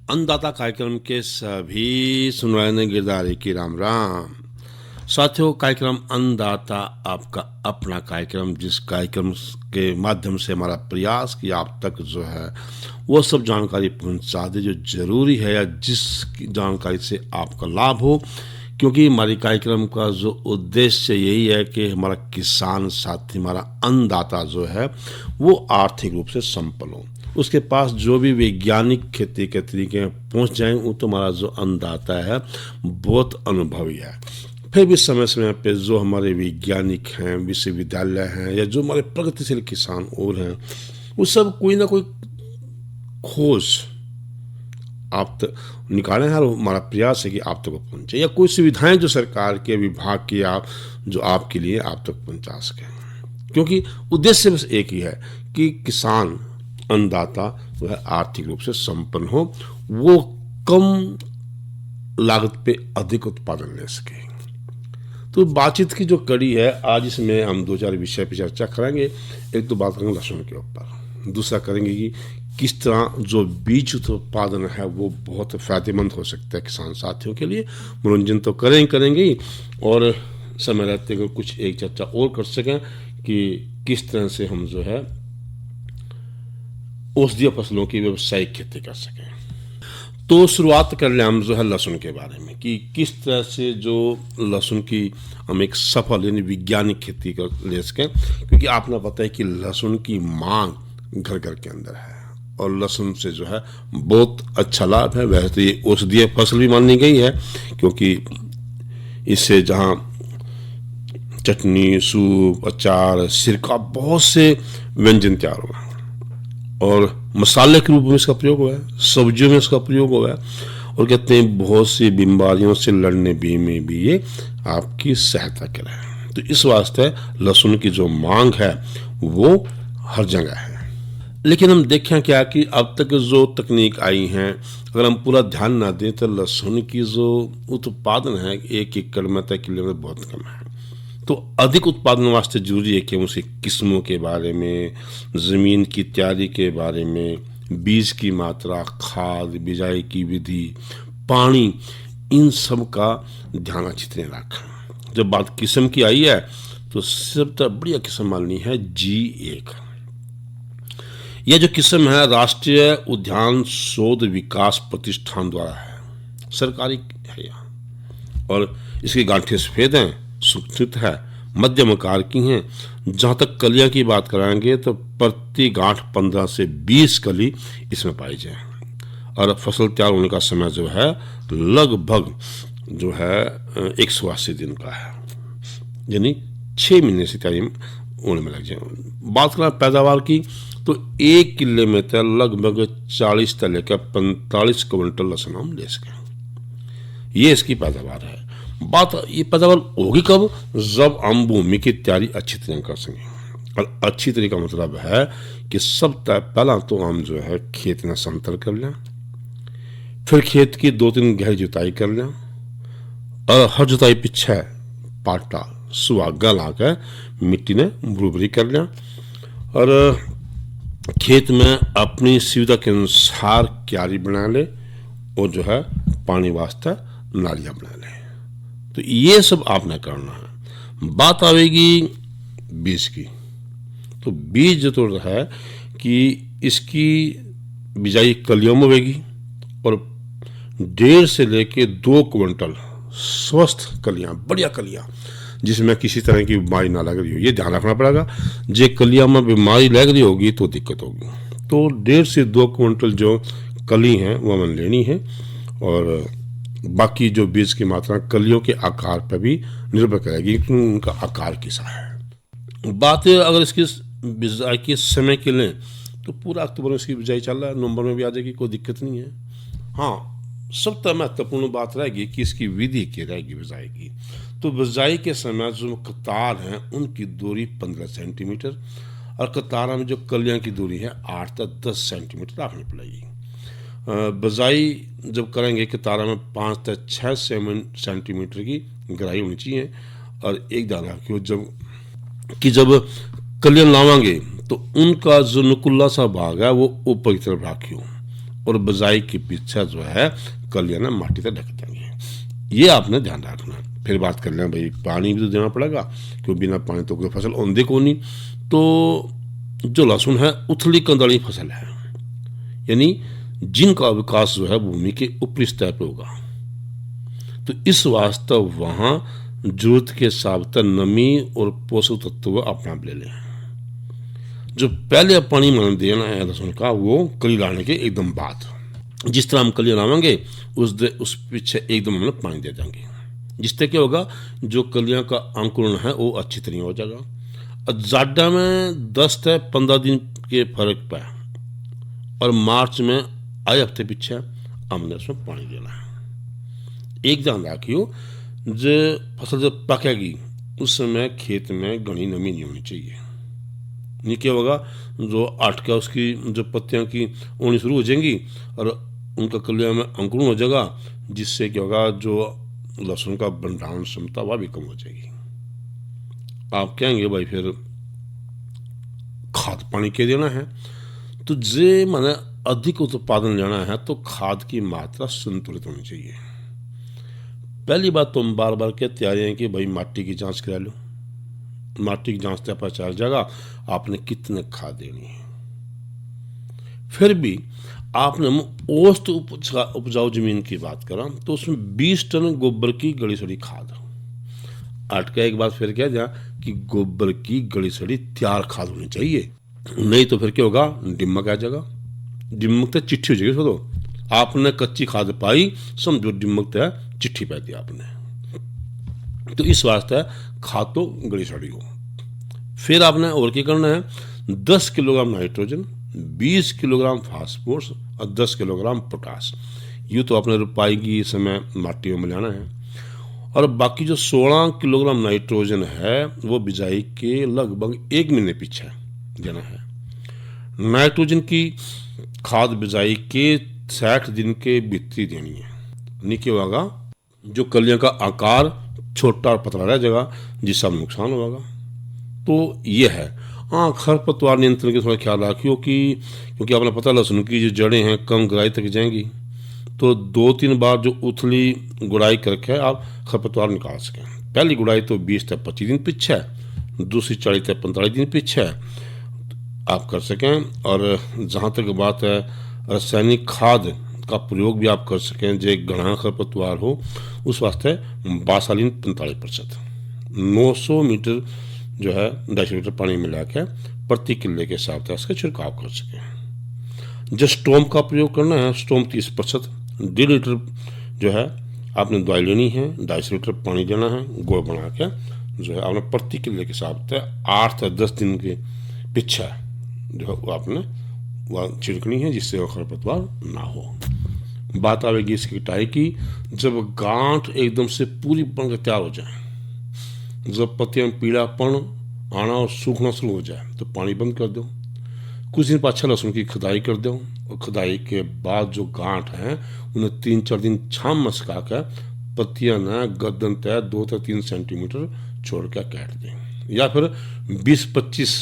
अन्नदाता कार्यक्रम के सभी सुनवाने गिरदारी की राम राम। साथियों, कार्यक्रम अन्नदाता आपका अपना कार्यक्रम, जिस कार्यक्रम के माध्यम से हमारा प्रयास कि आप तक जो है वो सब जानकारी पहुंचा दे जो जरूरी है या जिस जानकारी से आपका लाभ हो, क्योंकि हमारी कार्यक्रम का जो उद्देश्य यही है कि हमारा किसान साथी, हमारा अन्नदाता जो है वो आर्थिक रूप से संपन्न हो, उसके पास जो भी वैज्ञानिक खेती के तरीके पहुंच जाएं। वो तो हमारा जो अन्नदाता है बहुत अनुभवी है। फिर भी समय समय पे जो हमारे वैज्ञानिक हैं, विश्वविद्यालय हैं या जो हमारे प्रगतिशील किसान और हैं, वो सब कोई ना कोई खोज आप तक निकालें हैं। हमारा प्रयास है कि आप तक पहुंचे, या कोई सुविधाएं जो सरकार के विभाग की आप जो आपके लिए आप तक पहुंचा सकें, क्योंकि उद्देश्य बस एक ही है कि किसान अन्नदाता वह आर्थिक रूप से संपन्न हो, वो कम लागत पे अधिक उत्पादन ले सके। तो बातचीत की जो कड़ी है आज, इसमें हम दो चार विषय पर चर्चा करेंगे। एक तो बात करेंगे लहसुन के ऊपर, दूसरा करेंगे कि किस तरह जो बीज उत्पादन है वो बहुत फायदेमंद हो सकता है किसान साथियों के लिए। मनोरंजन तो करेंगे ही, और समय रहते हुए कुछ एक चर्चा और कर सकें कि किस तरह से हम जो है औषधीय फसलों की व्यावसायिक खेती कर सकें। तो शुरुआत कर लें हम जो है लहसुन के बारे में कि किस तरह से जो लहसुन की हम एक सफल यानी वैज्ञानिक खेती कर ले सकें, क्योंकि आपने पता है कि लहसुन की मांग घर घर के अंदर है और लहसुन से जो है बहुत अच्छा लाभ है। वैसे तो ये औषधीय फसल भी मानी गई है, क्योंकि इससे जहाँ चटनी, सूप, अचार, सिरका, बहुत से व्यंजन तैयार हुआ और मसाले के रूप में इसका प्रयोग हुआ है, सब्जियों में इसका प्रयोग हुआ है, और कहते हैं बहुत सी बीमारियों से लड़ने में भी ये आपकी सहायता करे। तो इस वास्ते लहसुन की जो मांग है वो हर जगह है। लेकिन हम देखें क्या कि अब तक जो तकनीक आई हैं, अगर हम पूरा ध्यान ना दें तो लहसुन की जो उत्पादन है 1 एकड़ में तय किलो में बहुत कम है। तो अधिक उत्पादन वास्ते जरूरी है कि हम उसकी किस्मों के बारे में, ज़मीन की तैयारी के बारे में, बीज की मात्रा, खाद, बिजाई की विधि, पानी, इन सब का ध्यान अच्छी तरह रखें। जब बात किस्म की आई है तो सबसे बढ़िया किस्म माननी है G1। यह जो किस्म है राष्ट्रीय उद्यान शोध विकास प्रतिष्ठान द्वारा है, सरकारी है यह, और इसकी गांठें सफेद हैं, सुकृत है, मध्यम आकार की हैं। जहाँ तक कलियां की बात कराएंगे तो प्रति गांठ 15 से 20 कली इसमें पाई जाए, और फसल तैयार होने का समय जो है लगभग जो है 180 दिन का है, यानी 6 महीने से तैयारी होने में लग जाए। बात करें पैदावार की तो 1 किले में तय लगभग 40 से लेकर 45 क्विंटल लहसुन हम ले सकें। ये इसकी पैदावार है। बात ये पैदावार होगी कब, जब हम भूमि की तैयारी अच्छी तरह कर सकें। और अच्छी तरह का मतलब है कि सब पहला तो हम जो है खेत में समतल कर लें, फिर खेत की 2-3 गहरी जुताई कर लें, और हर जुताई पीछे पाटा सुहागा लाकर मिट्टी ने भुरभुरी कर लें, और खेत में अपनी सुविधा के अनुसार क्यारी बना ले, और जो है पानी वास्ते नालियां बना ले। तो ये सब आपने करना है। बात आवेगी बीज की, तो बीज जो तो है कि इसकी बिजाई कलियों में होगी, और 1.5 से लेके 2 क्विंटल स्वस्थ कलियां, बढ़िया कलियां, जिसमें किसी तरह की बीमारी ना लग रही हो, ये ध्यान रखना पड़ेगा। जे कलियां में बीमारी लग रही होगी तो दिक्कत होगी। तो 1.5 से 2 क्विंटल जो कली हैं वो हमें लेनी है, और बाकी जो बीज की मात्रा कलियों के आकार पर भी निर्भर करेगी कि उनका आकार कैसा है। बात अगर इसकी बिजाई के समय के लें तो पूरा अक्टूबर में इसकी बिजाई चल रहा है, नवंबर में भी आ जाएगी, कोई दिक्कत नहीं है। हाँ, सबसे महत्वपूर्ण बात रहेगी कि इसकी विधि क्या रहेगी बिजाई की। तो बिजाई के समय जो कतार हैं उनकी दूरी 15 सेंटीमीटर, और कतार में जो कलियां की दूरी है 8 से 10 सेंटीमीटर रखनी पड़ेगी। बजाई जब करेंगे कि तारा में 5 से 6 सेंटीमीटर की गहराई होनी चाहिए, और एक ध्यान रखियो जब कलियां लावांगे तो उनका जो नुकुल्ला सा भाग है वो ऊपर की तरफ रखियो, और बिजाई के पीछे जो है कलियां ना माटी से ढक जाएंगे। ये आपने ध्यान रखना। फिर बात कर लें भाई पानी भी तो देना पड़ेगा, क्यों बिना पानी तो कोई फसल औंदे को नहीं। तो जो लहसुन है उथली कंदड़ी फसल है, यानी जिनका विकास जो है भूमि के ऊपरी स्तर पर होगा। तो इस वास्ते वहां जरूरत के हिसाब से नमी और पोषक तत्व अपना ले लें। जो पहले पानी मान देना है लहसुन का वो कली लाने के एकदम बाद, जिस तरह हम कलियां लावेंगे उस पीछे एकदम हम लोग पानी दे देंगे, जिससे क्या होगा जो कलियां का अंकुरण है वो अच्छी तरह हो जाएगा। जाडा में 10 से 15 दिन के फर्क पे और मार्च में आए हफ्ते पीछे हमने उसमें पानी देना है। एक ध्यान रखियो, जो फसल जब पकेगी उस समय खेत में घनी नमी नहीं होनी चाहिए। नहीं क्या होगा, जो आटका उसकी जो पत्तियां की होनी शुरू हो जाएंगी और उनका कलिया में अंकुरण हो जाएगा, जिससे क्या होगा जो लहसुन का भंडारण क्षमता वह भी कम हो जाएगी। आप कहेंगे भाई फिर खाद पानी के देना है, तो जे माने अधिक उत्पादन लेना है तो खाद की मात्रा संतुलित होनी चाहिए। पहली बात तो हम बार बार कहते आ रहे हैं कि भाई माटी की जांच करा लो। माटी की जांच से पता चल जाएगा आपने कितने खाद देनी है। फिर भी आपने औसत उपजाऊ जमीन की बात करा तो उसमें 20 टन गोबर की गड़ी सड़ी खाद। अटका एक बात फिर कह दिया कि गोबर की गड़ी सड़ी तैयार खाद होनी चाहिए, नहीं तो फिर क्या होगा, डिम्मक आ जाएगा। डिम्मक तो चिट्ठी हो जाएगी। तो आपने कच्ची खाद पाई, समझो डिम्मक तो चिट्ठी पा दी आपने। तो इस वास्ते खाद तो गड़ी सड़ी हो। फिर आपने और क्या करना है, 10 किलोग्राम नाइट्रोजन, 20 किलोग्राम फास्फोरस और 10 किलोग्राम पोटास, यूँ तो आपने रुपाई की समय माटी में मिलाना है। और बाकी जो 16 किलोग्राम नाइट्रोजन है वो बिजाई के लगभग 1 महीने पीछे देना है। नाइट्रोजन की खाद बिजाई के 60 दिन के भीतर देनी है। नहीं क्या होगा, जो कलियों का आकार छोटा और पतला रह जाएगा, जिससे नुकसान होगा। तो ये है। हाँ, खरपतवार नियंत्रण के थोड़ा ख्याल रखियो कि क्योंकि आपने पता लहसुन की जो जड़ें हैं कम गहराई तक जाएंगी, तो 2-3 बार जो उथली गुड़ाई करके आप खरपतवार निकाल सकें। पहली गुड़ाई तो 20 से 25 दिन पीछे है, दूसरी 40 से 45 दिन पीछे है आप कर सकें। और जहाँ तक बात है रासायनिक खाद का प्रयोग भी आप कर सकें, जो घना खरपतवार हो उस वास्ते बासालिन 45%, 900 मीटर जो है 250 लीटर पानी मिला के प्रति किले के हिसाब से इसका छिड़काव कर सकें। जो स्टोम का प्रयोग करना है, स्टोम 30%, 1.5 लीटर जो है आपने दवाई लेनी है, 250 लीटर पानी देना है, गोल बना के जो है आपने प्रति किले के हिसाब से 8 से 10 दिन के पीछे जो है वो आपने वह छिड़कनी है, जिससे वह खरपतवार ना हो। बात आएगी इसकी कटाई की, जब गांठ एकदम से पूरी बन कर तैयार हो जाए, जब पत्तियों में पीलापन आना और सूखना शुरू हो जाए तो पानी बंद कर दो। कुछ दिन पाछा लहसुन की खुदाई कर दो और खुदाई के बाद जो गांठ हैं उन्हें 3-4 दिन छाम में सुखा कर पत्तियां ना गर्दन तय 2 से 3 सेंटीमीटर छोड़ कर काट दें, या फिर 20-25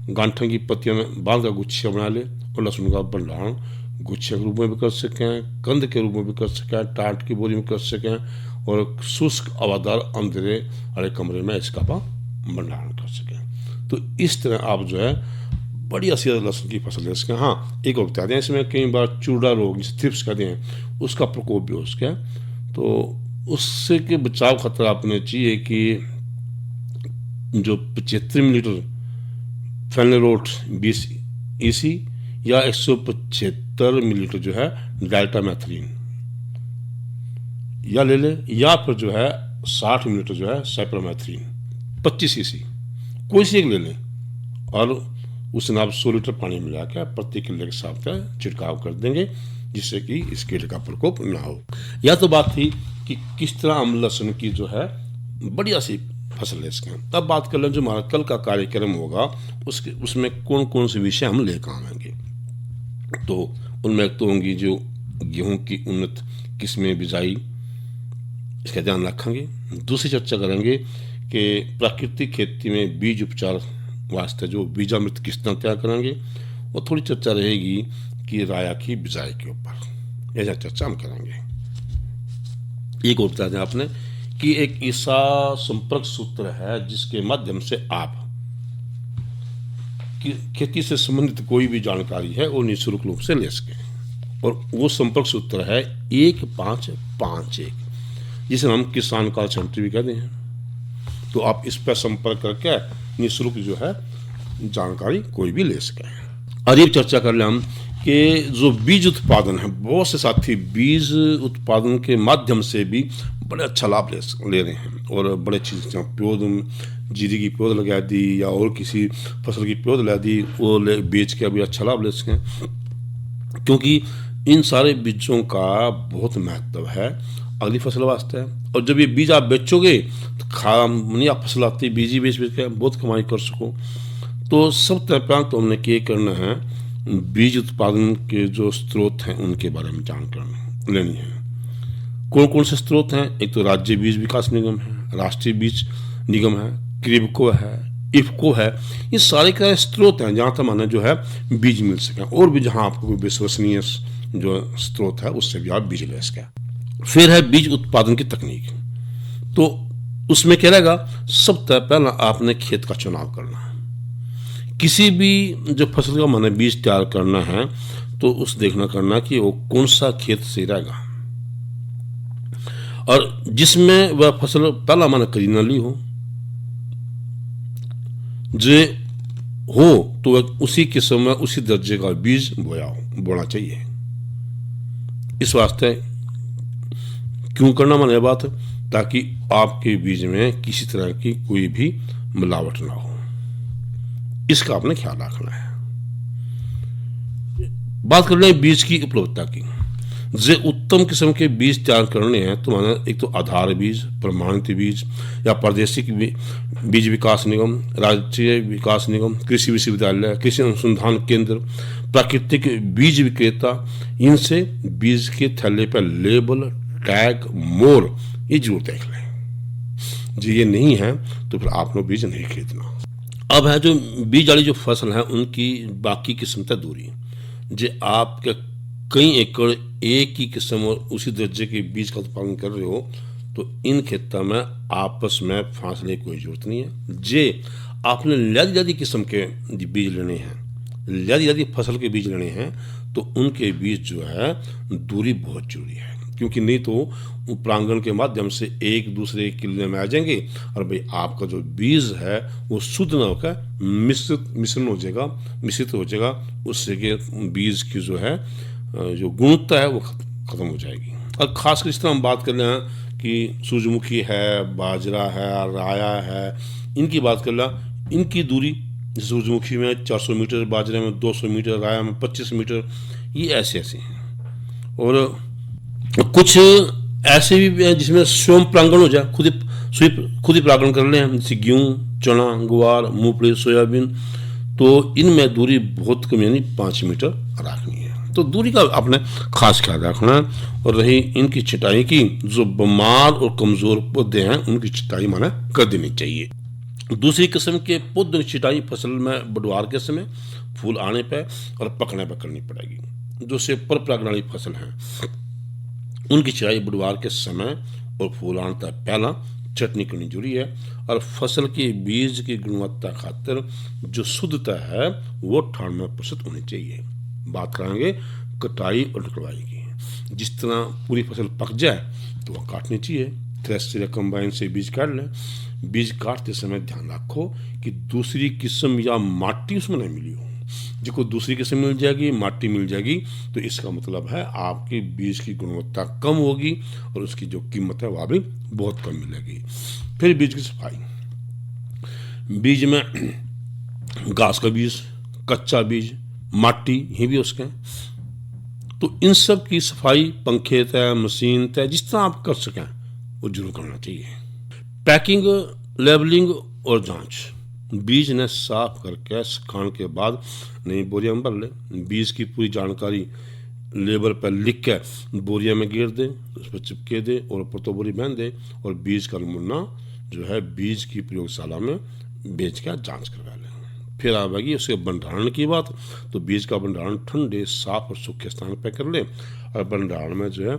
गांठों की पत्तियां में बाल का गुच्छा बना ले और लहसुन का भंडारण गुच्छे के रूप में भी कर सकें, कंद के रूप में भी कर सकें, टाट की बोरी में कर सकें और शुष्क हवादार अंधेरे वाले कमरे में इसका भंडारण कर सकें। तो इस तरह आप जो है बढ़िया सी लहसुन की फसल ले सकें। हाँ, एक और बता दें, इसमें कई बार चूड़ा रोग जिसे थ्रिप्स कहते हैं उसका प्रकोप भी हो सके, तो उससे के बचाव खतरा आपने चाहिए कि जो 75 मिलीलीटर फेनरोट 20 EC या 175 मिलीलीटर जो है डाल्टामेथ्रिन या ले ले, या फिर जो है 60 मिलीलीटर जो है साइप्रोमेथ्रिन 25 EC कोई सी एक ले लें और उसमें आप 100 लीटर पानी मिला के प्रति किले के हिसाब से छिड़काव कर देंगे, जिससे कि इस कीड़े का प्रकोप ना हो। यह तो बात थी कि किस तरह हम लहसुन की जो है बढ़िया सी फसल ले सकें। अब बात कर लें जो हमारा कल का कार्यक्रम होगा उसमें कौन कौन से विषय हम लेकर आएंगे। तो उनमें एक तो होंगी जो गेहूं की उन्नत किस्में बिजाई, इसका ध्यान रखेंगे। दूसरी चर्चा करेंगे कि प्राकृतिक खेती में बीज उपचार वास्ते जो बीजामृत किस्तें तैयार करेंगे। और थोड़ी चर्चा रहेगी की राया की बिजाई के ऊपर, ऐसा चर्चा हम करेंगे। एक और बता दें आपने कि एक ऐसा संपर्क सूत्र है जिसके माध्यम से आप खेती से संबंधित कोई भी जानकारी है वो निःशुल्क रूप से ले सकें, और वो संपर्क सूत्र है 1551, जिसे हम किसान कॉल सेंटर भी कहते हैं। तो आप इस पर संपर्क करके निःशुल्क जो है जानकारी कोई भी ले सकें। और ये चर्चा कर लें हम कि जो बीज उत्पादन है, बहुत से साथी बीज उत्पादन के माध्यम से भी बड़े अच्छा लाभ ले रहे हैं, और बड़े चीज़ पौध, जीरी की पौध लगा दी या और किसी फसल की पौध लगा दी, वो बेच के अभी अच्छा लाभ ले सकें, क्योंकि इन सारे बीजों का बहुत महत्व है अगली फसल वास्ते। और जब ये बीज आप बेचोगे तो नहीं आप फसल आती, बीज ही बेच के बहुत कमाई कर सको। तो सब तरह तो हमने क्या करना है, बीज उत्पादन के जो स्रोत हैं उनके बारे में जानकारी लेनी है। कौन कौन से स्रोत हैं? एक तो राज्य बीज विकास निगम है, राष्ट्रीय बीज निगम है, क्रिबको है, इफको है। ये सारे का स्रोत हैं जहाँ तक माने जो है बीज मिल सके, और भी जहाँ आपको कोई विश्वसनीय जो स्रोत है उससे भी आप बीज ले सकें। फिर है बीज उत्पादन की तकनीक। तो उसमें क्या रहेगा, सबसे पहला आपने खेत का चुनाव करना है। किसी भी जो फसल का माने बीज तैयार करना है तो उस देखना करना कि वो कौन सा खेत सही रहेगा, और जिसमें वह फसल पहला माने करीनाली हो जो हो तो वह उसी किस्म में उसी दर्जे का बीज बोना चाहिए। इस वास्ते क्यों करना माने बात, ताकि आपके बीज में किसी तरह की कोई भी मिलावट ना हो, इसका आपने ख्याल रखना है। बात कर लें बीज की उपलब्धता की। जो उत्तम किस्म के बीज तैयार करने हैं तो माना एक तो आधार बीज, प्रमाणित बीज या प्रादेशिक बीज विकास निगम, राष्ट्रीय विकास निगम, कृषि विश्वविद्यालय, कृषि अनुसंधान केंद्र, प्राकृतिक बीज विक्रेता, इनसे बीज के थैले पर लेबल, टैग, मोर ये जरूर देख लें। जो ये नहीं है तो फिर आपने बीज नहीं खरीदना। अब है जो बीज वाली जो फसल है उनकी बाकी किस्म तक दूरी, जो आपके कई एकड़ एक ही किस्म और उसी दर्जे के बीज का उत्पादन कर रहे हो तो इन खेतों में आपस में फासले की कोई जरूरत नहीं है। जे आपने ल्यादी किस्म के बीज लेने हैं, ल्यादी फसल के बीज लेने हैं, तो उनके बीज जो है दूरी बहुत जरूरी है, क्योंकि नहीं तो प्रांगण के माध्यम से एक दूसरे किले में आ जाएंगे और भाई आपका जो बीज है वो शुद्ध ना होकर मिश्रित हो जाएगा, उससे कि बीज की जो है जो गुणवत्ता है वो खत्म हो जाएगी। और खासकर इस तरह हम बात कर रहे हैं कि सूरजमुखी है, बाजरा है, राया है, इनकी बात कर रहा, इनकी दूरी सूरजमुखी में 400 मीटर, बाजरे में 200 मीटर, राया में 25 मीटर, ये ऐसे हैं। और कुछ ऐसे भी हैं जिसमें स्वयं प्रांगण हो जाए, खुद ही प्रांगण कर ले, जैसे गेहूँ, चना, गुवार, मूंगफली, सोयाबीन, तो इनमें दूरी बहुत कम यानी 5 मीटर रखनी है। तो दूरी का आपने खास ख्याल रखना है। और रही इनकी छटाई की, जो बीमार और कमजोर पौधे हैं उनकी छटाई माने कर देनी चाहिए। दूसरी किस्म के पौधों की छटाई फसल में बढ़वार के समय, फूल आने पर और पकने पर करनी पड़ेगी। जो से पर परागण वाली फसल है उनकी छटाई बढ़वार के समय और फूल आने तक पहला छटनी करनी जरूरी है। और फसल के बीज की गुणवत्ता खातिर जो शुद्धता है वो 98% होनी चाहिए। बात करेंगे कटाई और निकलवाई की। जिस तरह पूरी फसल पक जाए तो वह काटनी चाहिए, थ्रेशर या कंबाइन से बीज काट लें। बीज काटते समय ध्यान रखो कि दूसरी किस्म या माटी उसमें नहीं मिली हो। जिसको दूसरी किस्म मिल जाएगी, माटी मिल जाएगी, तो इसका मतलब है आपके बीज की गुणवत्ता कम होगी और उसकी जो कीमत है वह भी बहुत कम मिलेगी। फिर बीज की सफाई, बीज में घास का बीज, कच्चा बीज, माटी ही भी उसके, तो इन सब की सफाई पंखे तय, मशीन तय, जिस तरह आप कर सकें वो जरूर करना चाहिए। पैकिंग, लेबलिंग और जांच, बीज ने साफ करके सुखाने के बाद नई बोरिया में भर ले। बीज की पूरी जानकारी लेबल पर लिख के बोरिया में गिर दे, उस पर चिपके दे और ऊपर तो बोरी बांध दे, और बीज का नमूना जो है बीज की प्रयोगशाला में बेच कर जांच करवा लें। फिर आवेगी उसके भंडारण की बात। तो बीज का भंडारण ठंडे, साफ और सूखे स्थान पर कर लें। और भंडारण में जो है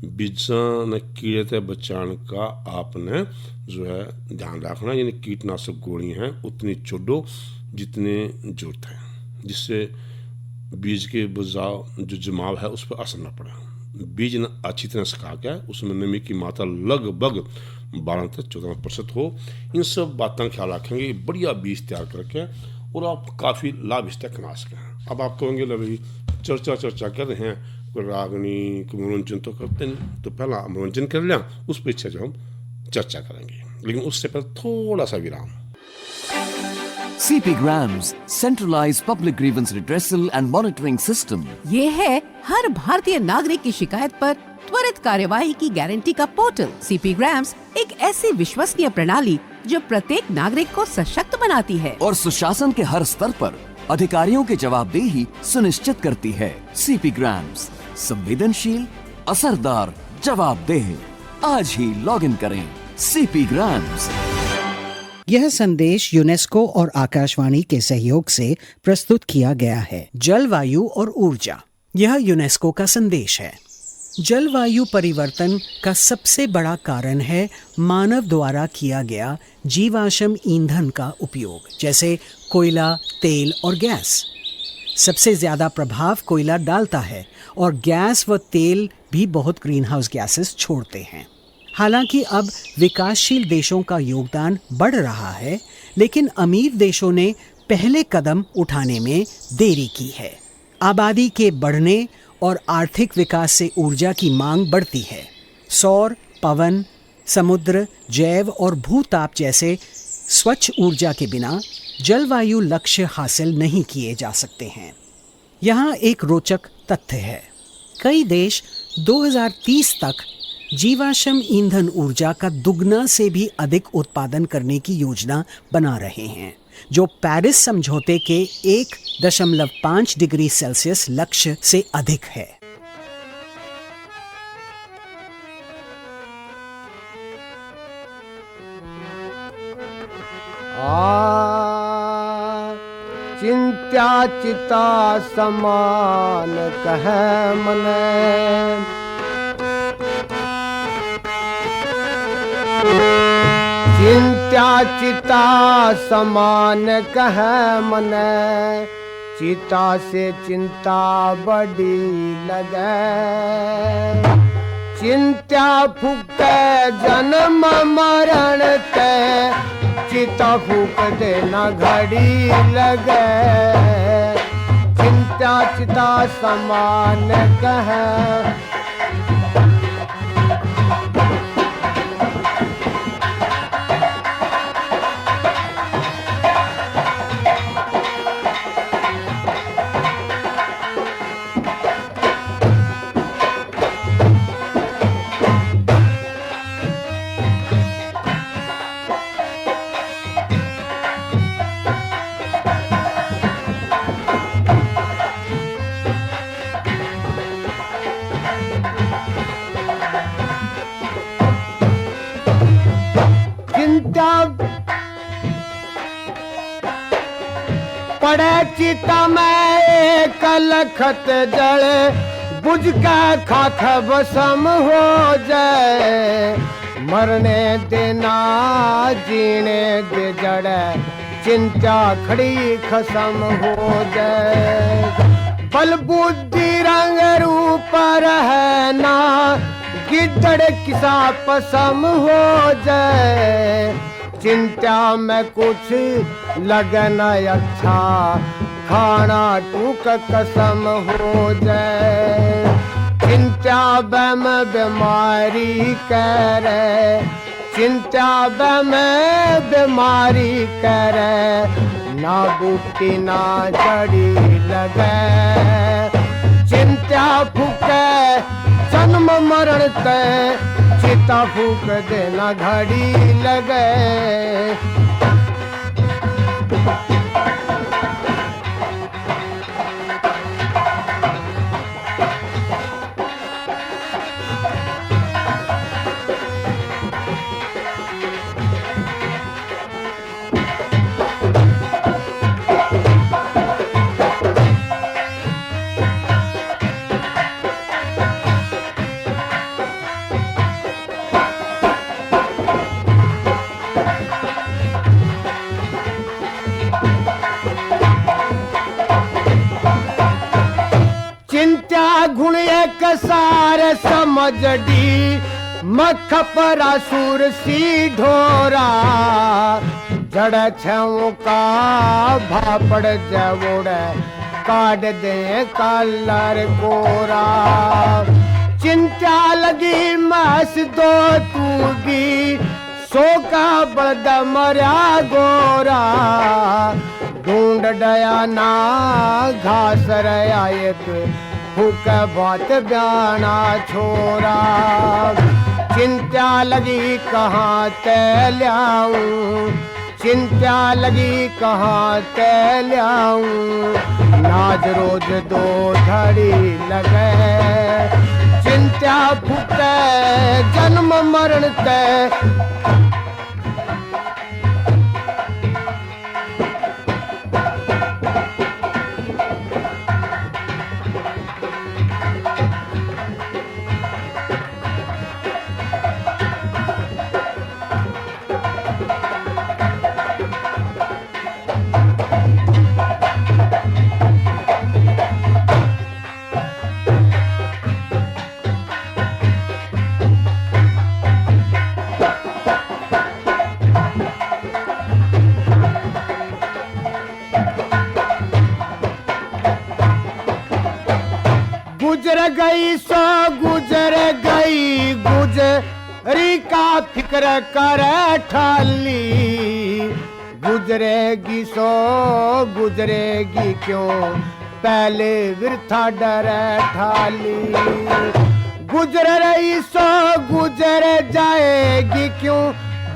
बीजा ने कीड़े से बचाने का आपने जो है ध्यान रखना, यानी कीटनाशक गोलियां हैं उतनी छोड़ो जितने जरूरत है, जिससे बीज के बुझाव जो जमाव है उस पर असर न पड़े। बीज न अच्छी तरह सुखा के उसमें नमी की मात्रा लगभग 12 से 14% हो। इन सब बातों का ख्याल रखेंगे, बढ़िया बीज तैयार करके और आप काफ़ी लाभ इससे कमा सकें। अब आप कहेंगे भाई चर्चा कर रहे हैं, कोई रागनी कोई मनोरंजन तो करते नहीं, तो पहला मनोरंजन कर लिया, उस पर जो हम चर्चा करेंगे, लेकिन उससे पहले थोड़ा सा विराम। CP Grams, centralized public grievance redressal and monitoring system. ये है हर भारतीय नागरिक की शिकायत पर त्वरित कार्यवाही की गारंटी का पोर्टल। CP Grams एक ऐसी विश्वसनीय प्रणाली जो प्रत्येक नागरिक को सशक्त बनाती है और सुशासन के हर स्तर पर अधिकारियों की जवाबदेही सुनिश्चित करती है। CP Grams, संवेदनशील, असरदार, जवाबदेह। आज ही लॉग इन करें CP Grams। यह संदेश यूनेस्को और आकाशवाणी के सहयोग से प्रस्तुत किया गया है। जलवायु और ऊर्जा, यह यूनेस्को का संदेश है। जलवायु परिवर्तन का सबसे बड़ा कारण है मानव द्वारा किया गया जीवाश्म ईंधन का उपयोग, जैसे कोयला, तेल और गैस। सबसे ज़्यादा प्रभाव कोयला डालता है और गैस व तेल भी बहुत ग्रीनहाउस गैसेस छोड़ते हैं। हालांकि अब विकासशील देशों का योगदान बढ़ रहा है, लेकिन अमीर देशों ने पहले कदम उठाने में देरी की है। आबादी के बढ़ने और आर्थिक विकास से ऊर्जा की मांग बढ़ती है। सौर, पवन, समुद्र, जैव और भूताप जैसे स्वच्छ ऊर्जा के बिना जलवायु लक्ष्य हासिल नहीं किए जा सकते हैं। यहाँ एक रोचक तथ्य है, कई देश 2030 तक जीवाश्म ईंधन ऊर्जा का दुगना से भी अधिक उत्पादन करने की योजना बना रहे हैं, जो पेरिस समझौते के 1.5 डिग्री सेल्सियस लक्ष्य से अधिक है। चिंत्या चिता समान कह मने, चिंत्या चिता समान कह मने, चिता से चिंता बड़ी लगे। चिंत्या फूके जन्म मरण ते, चिता फूक देना घड़ी लगे। चिंत्या चिता समान कह, पड़े चिता में एक लखत जले, बुझ के खाक बसम हो जाए। मरने देना जीने दे जड़े, चिंता खड़ी खसम हो जाए। बल बुद्धि रंग रूप है ना, गिद्दड़ किसा पसम हो जाए। चिंता में कुछ लगना अच्छा, खाना टूक कसम हो जाए। चिंता बम बीमारी करे, चिंता बम बीमारी करे, ना बूटी ना जड़ी लगे। चिंता फूके जन्म मरण ते, चिता फूक देना घड़ी लगे। सार समझ डी मख पर सुर सी ढोरा जड़ छऊ का भापड़ जवोड़ काट दे कलर कोरा चिंता लगी मस दो तूगी सो का बद मरा गोरा ढूंढ डया ना घास रयायत फूक बात ब्याना छोरा चिंता लगी कहाँ ते ल्याऊं चिंता लगी कहाँ ते ल्याऊं नाज रोज दो धड़ी लगे चिंता फूटे जन्म मरण ते गुजर गई सो गुजर गई गुजरी का फिक्र कर ठाली गुजरेगी सो गुजरेगी क्यों पहले विरथा डर ठाली गुजर रही सो गुजर जाएगी क्यों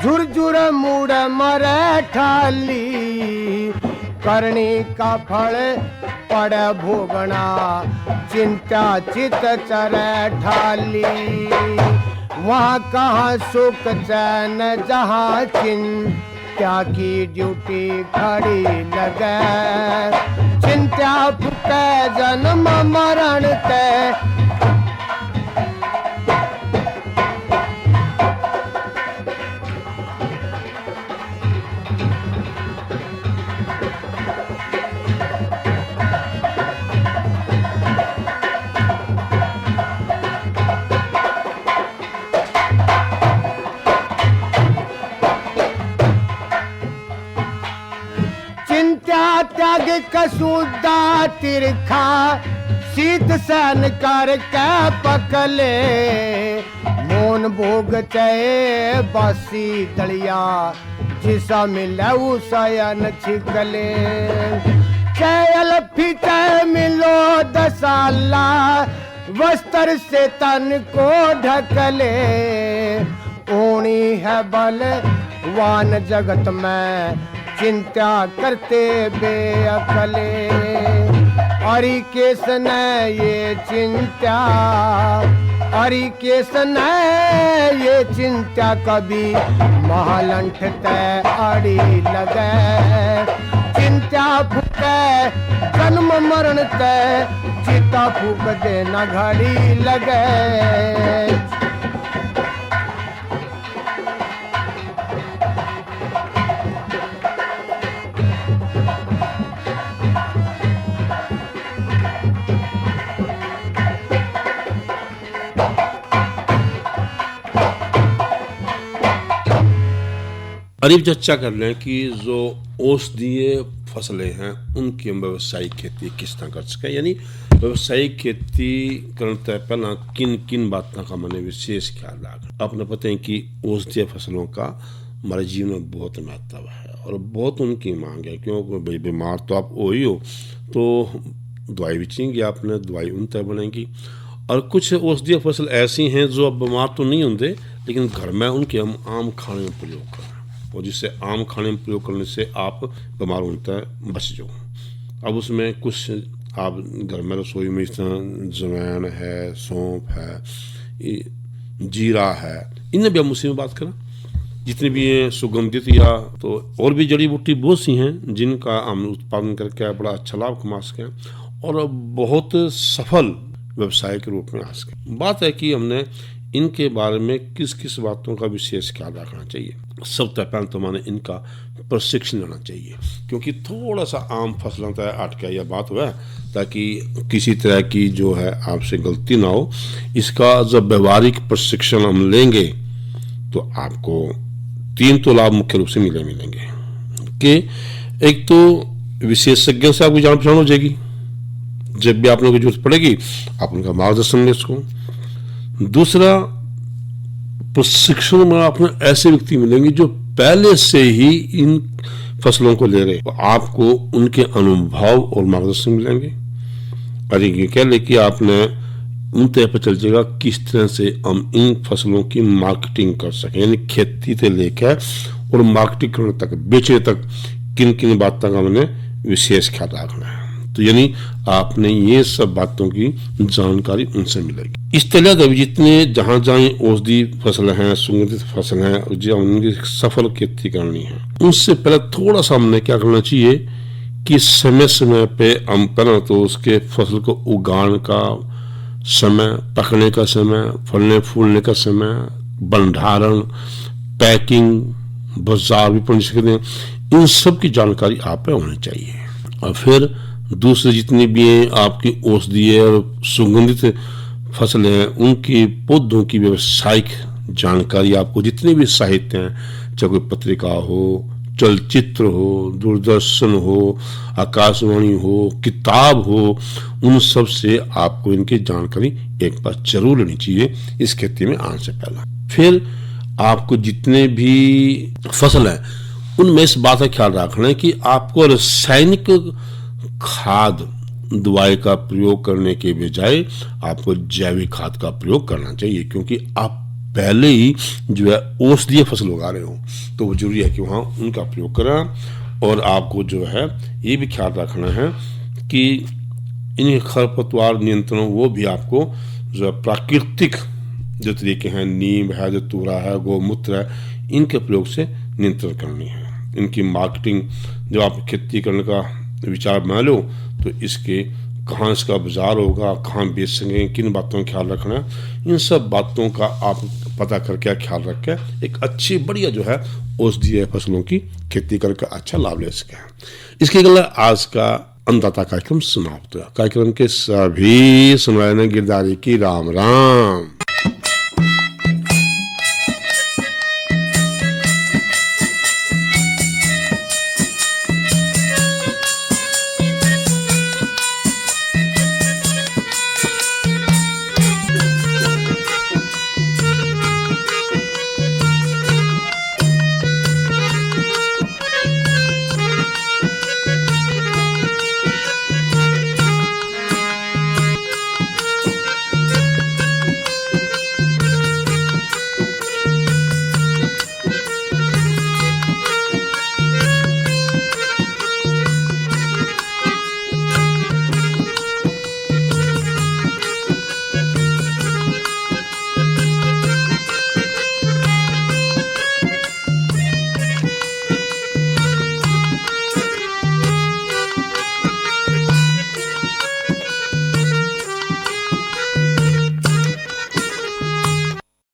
झुरझुर मुड़ मर ठाली करनी का फल पड़ भोगना चिंता चित चर ठाली वहाँ कहाँ सुख चैन जहाँ चिंता की ड्यूटी खड़ी लगे चिंता फुके जन्म मरण ते त्याग कसुदा तिरखा शीत सहन कर के पकले मोन भोग चए बासी दलिया जिसा मिले उसयन छिकले चयल फिटे मिलो दसाला वस्त्र से तन को ढकले ओणी है बल वान जगत में चिंता करते बेअकले अरि केस न ये चिंता अरि केस न ये चिंता कभी महालंठ तय अड़ी लगे चिंता फूके जन्म मरण तय चिता फूक देना घड़ी लगे अरीब चर्चा कर लें कि जो औषधीय फसलें हैं उनकी हम व्यावसायिक खेती किस तरह कर सकें यानी व्यावसायिक खेती करने से पहला किन किन बातों का मैंने विशेष ख्याल रखा। आपने पता है कि औषधीय फसलों का हमारे जीवन में बहुत महत्व है और बहुत उनकी मांग है क्योंकि बीमार तो आप हो ही हो तो दवाई भी चाहिए आपने दवाई उन तय बनेगी और कुछ औषधीय फसल ऐसी हैं जो अब बीमार तो नहीं होते लेकिन घर में उनके हम आम खाने में प्रयोग करें और जिससे आम खाने में प्रयोग करने से आप बीमार होने बच जाओ। अब उसमें कुछ आप घर में रसोई में इस तरह जवैन है, सौंफ है, जीरा है, इनमें भी हम उसी में बात करें। जितनी भी ये सुगंधित या तो और भी जड़ी बूटी बहुत सी हैं जिनका हम उत्पादन करके बड़ा अच्छा लाभ कमा सकें और बहुत सफल व्यवसाय के रूप में आ सकें। बात है कि हमने इनके बारे में किस किस बातों का विशेष ख्याल रखना चाहिए। सबसे पहले तो माने इनका प्रशिक्षण लेना चाहिए, क्योंकि थोड़ा सा आम फसलों का अटका यह बात हुआ ताकि किसी तरह की जो है आपसे गलती ना हो। इसका जब व्यवहारिक प्रशिक्षण हम लेंगे तो आपको 3 तो लाभ मुख्य रूप से मिलेंगे कि एक तो विशेषज्ञों से आपकी जान पहचान हो जाएगी, जब भी आप लोगों की जरूरत पड़ेगी आप उनका मार्गदर्शन ले सको। दूसरा, प्रशिक्षण में आपको ऐसे व्यक्ति मिलेंगे जो पहले से ही इन फसलों को ले रहे, तो आपको उनके अनुभव और मार्गदर्शन मिलेंगे। और ये कह ले कि आपने उन तय पर चल जाएगा किस तरह से हम इन फसलों की मार्केटिंग कर सकें, यानी खेती से लेकर और मार्केटिंग करने तक, बेचने तक किन किन बातों का हमने विशेष ख्याल रखना है। तो यानी आपने ये सब बातों की जानकारी उनसे मिलेगी। इस तरह के जितने जहां औषधि फसल हैं, सुगंधित फसल हैं, जो उनकी सफल खेती करनी है, उनसे पहले थोड़ा सा हमने क्या करना चाहिए कि समय समय पे हम पहले तो उसके फसल को उगाने का समय, पकने का समय, फलने फूलने का समय, भंडारण, पैकिंग, बाजार विपणन, इन सब की जानकारी आप पे होनी चाहिए। और फिर दूसरे जितनी भी आपकी औषधीय और सुगंधित फसलें हैं उनकी पौधों की व्यवसायिक जानकारी आपको, जितने भी साहित्य हैं, चाहे कोई पत्रिका हो, चलचित्र हो, दूरदर्शन हो, आकाशवाणी हो, किताब हो, उन सब से आपको इनकी जानकारी एक बार जरूर लेनी चाहिए इस खेती में आने से पहले। फिर आपको जितने भी फसल हैं उनमें इस बात का ख्याल रखना है कि आपको रासायनिक खाद दवाई का प्रयोग करने के बजाय आपको जैविक खाद का प्रयोग करना चाहिए, क्योंकि आप पहले ही जो है औषधीय फसल उगा रहे हो, तो वो जरूरी है कि वहाँ उनका प्रयोग करें। और आपको जो है ये भी ख्याल रखना है कि इन खरपतवार नियंत्रण वो भी आपको जो है प्राकृतिक जो तरीके हैं, नीम है, जो तूरा है, गौमूत्र है, इनके प्रयोग से नियंत्रण करनी है। इनकी मार्केटिंग जब आप खेती करने का विचार बना लो तो इसके कहाँ इसका बाजार होगा, कहाँ बेच सकेंगे, किन बातों का ख्याल रखना है, इन सब बातों का आप पता करके ख्याल रख के एक अच्छी बढ़िया जो है औषधीय फसलों की खेती करके अच्छा लाभ ले सके। इसके अलावा आज का अन्नदाता कार्यक्रम समाप्त हुआ। कार्यक्रम के सभी सुनवाने गिरदारी की राम राम।